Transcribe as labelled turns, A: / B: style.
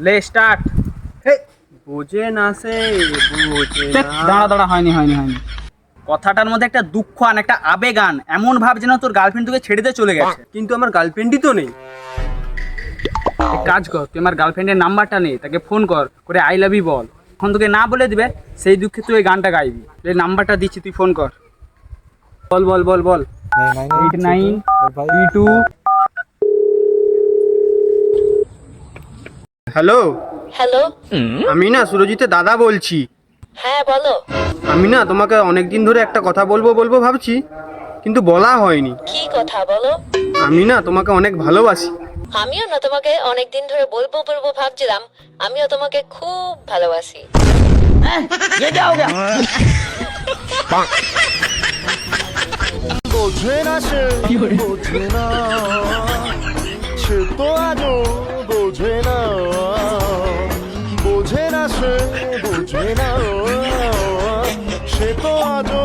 A: লে স্টার্ট।
B: বোঝে না সে বোঝে
A: দাঁড়া দাঁড়া, হয়নি হয়নি হয়নি। কথাটার মধ্যে একটা দুঃখ আন, একটা আবেগ আন, এমন ভাব যেন তোর গার্লফ্রেন্ড তোকে ছেড়ে দিয়ে চলে গেছে।
B: কিন্তু আমার গার্লফ্রেন্ডই তো নেই।
A: এক কাজ কর, তুই আমার গার্লফ্রেন্ডের নাম্বারটা নে, তাকে ফোন কর, করে আই লাভ ইউ বল। এখন তোকে না বলে দিবে, সেই দুঃখে তুই এই গানটা গাইবি। এই নাম্বারটা দিচ্ছি, তুই ফোন কর। বল বল বল বল। 8932।
B: Hello,
C: hello.
B: আমি না সুরজিতের দাদা বলছি।
C: হ্যাঁ বলো।
B: আমি না তোমাকে অনেক দিন ধরে একটা কথা বলবো বলবো ভাবছি, কিন্তু বলা হয়নি।
C: কি কথা বলো?
B: আমি না তোমাকে অনেক ভালোবাসি।
C: আমিও না তোমাকে অনেকদিন ধরে বলবো বলবো ভাবছিলাম। আমিও তোমাকে খুব ভালোবাসি।
D: বোঝে না সে বোঝে না, সে তো আজও বোঝে না, বোঝে না সে বোঝে না, সে তো আজও